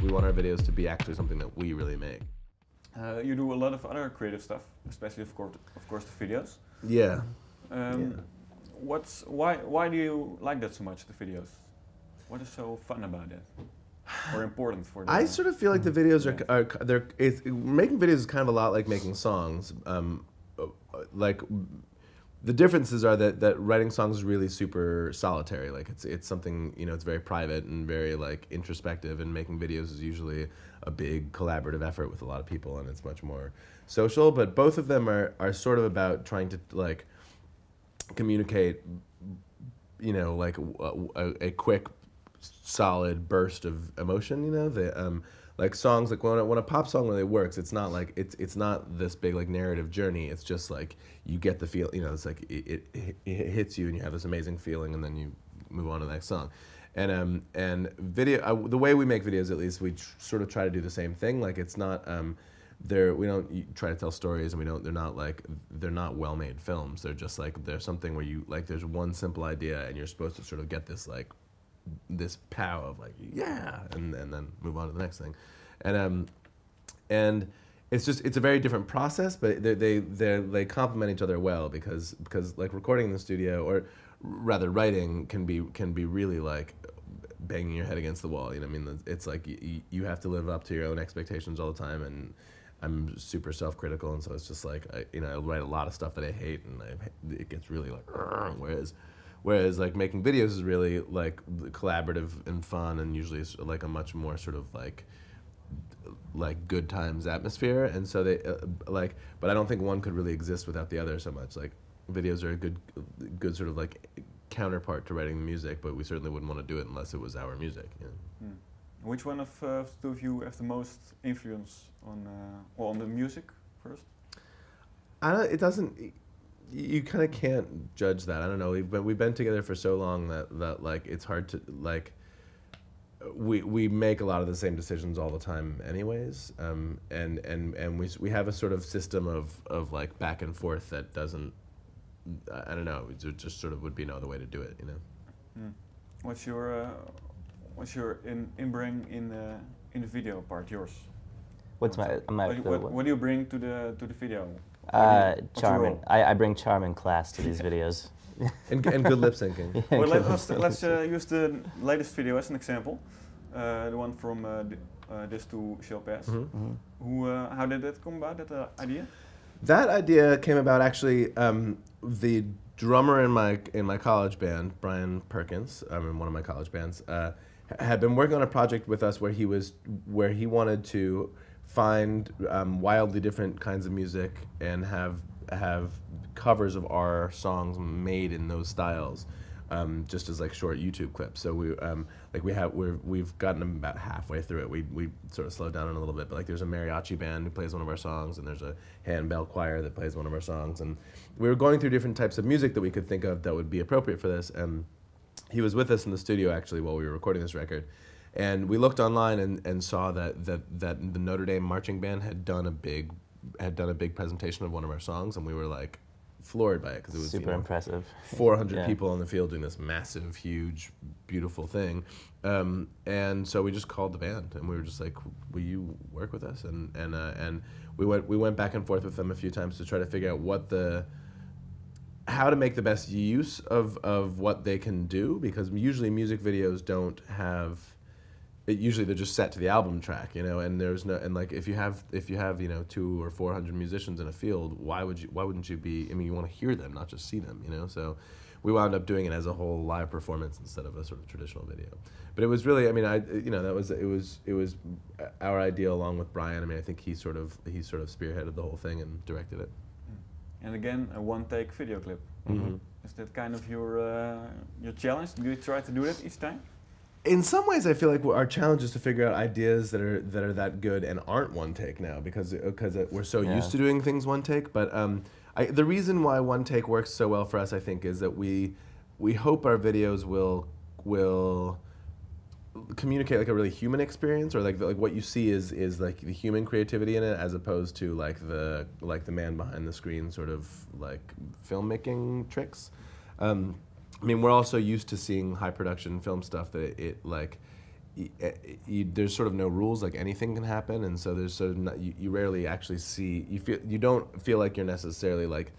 we want our videos to be actually something that we really make. You do a lot of other creative stuff, especially of course the videos. Yeah. Why do you like that so much, the videos? What is so fun about it, or important for? I sort of feel like the videos making videos is kind of a lot like making songs. Like the differences are that writing songs is really super solitary. Like it's something, you know, it's very private and very like introspective, and making videos is usually a big collaborative effort with a lot of people, and it's much more social. But both of them are sort of about trying to like communicate, you know, like a quick, solid burst of emotion. You know, like songs, like when a pop song really works, it's not like it's not this big like narrative journey. It's just like you get the feel, you know, it's like it hits you and you have this amazing feeling, and then you move on to the next song. And video, the way we make videos, at least, we sort of try to do the same thing. Like it's not we don't try to tell stories, and they're not well-made films. They're just like, they're something where you like, there's one simple idea and you're supposed to sort of get this like this pow of like, yeah, and then move on to the next thing. And it's a very different process, but they complement each other well, because like recording in the studio, or rather writing, can be really like banging your head against the wall. You know what I mean? It's like you have to live up to your own expectations all the time, and I'm super self-critical, and so it's just like I write a lot of stuff that I hate, and it gets really like, whereas like making videos is really like collaborative and fun, and usually it's like a much more sort of like good times atmosphere. And so they but I don't think one could really exist without the other so much. Like videos are a good sort of like counterpart to writing the music, but we certainly wouldn't want to do it unless it was our music. You know? Which one of the two of you have the most influence on the music first? It doesn't. You kind of can't judge that. I don't know. We've been together for so long that like it's hard to like. We make a lot of the same decisions all the time, anyways. And we have a sort of system of like back and forth that doesn't. I don't know. It just sort of would be no other way to do it, you know. What's your inbring in the video part? Yours. What's my what do you bring to the video? Charm. I bring charm and class to these videos. and good lip syncing. Well, let's use the latest video as an example. The one from This Too Shall Pass. How did that come about, that idea? That idea came about actually. The drummer in my college band, Brian Perkins, in one of my college bands, had been working on a project with us where he wanted to find wildly different kinds of music and have covers of our songs made in those styles, just as like short YouTube clips. So we've gotten them about halfway through it. We sort of slowed down a little bit, but like there's a mariachi band who plays one of our songs, and there's a handbell choir that plays one of our songs, and we were going through different types of music that we could think of that would be appropriate for this. And he was with us in the studio actually while we were recording this record, and we looked online and saw that the Notre Dame marching band had done a big presentation of one of our songs, and we were like floored by it, because it was super impressive. 400 people on the field doing this massive, huge, beautiful thing, and so we just called the band and we were just like, "Will you work with us?" And we went back and forth with them a few times to try to figure out how to make the best use of what they can do, because usually music videos don't have. Usually they're just set to the album track, you know, and there's no, and like if you have 200 or 400 musicians in a field, why wouldn't you be? I mean, you want to hear them, not just see them, you know. So we wound up doing it as a whole live performance instead of a sort of traditional video. But it was really, I mean, it was our idea along with Brian. I mean, I think he sort of spearheaded the whole thing and directed it. And again, a one-take video clip. Is that kind of your challenge? Do you try to do that each time? In some ways, I feel like our challenge is to figure out ideas that are that good and aren't one take now, because we're so used to doing things one take. But the reason why one take works so well for us, I think, is that we hope our videos will communicate like a really human experience, or like what you see is like the human creativity in it, as opposed to like the man behind the screen sort of like filmmaking tricks. I mean, we're also used to seeing high production film stuff that there's sort of no rules, like anything can happen, and so there's sort of not, you rarely actually see, you don't feel like you're necessarily like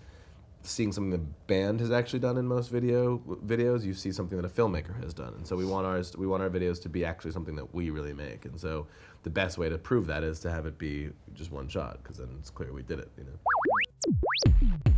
seeing something the band has actually done in most videos. You see something that a filmmaker has done, and so we want our videos to be actually something that we really make, and so the best way to prove that is to have it be just one shot, because then it's clear we did it, you know.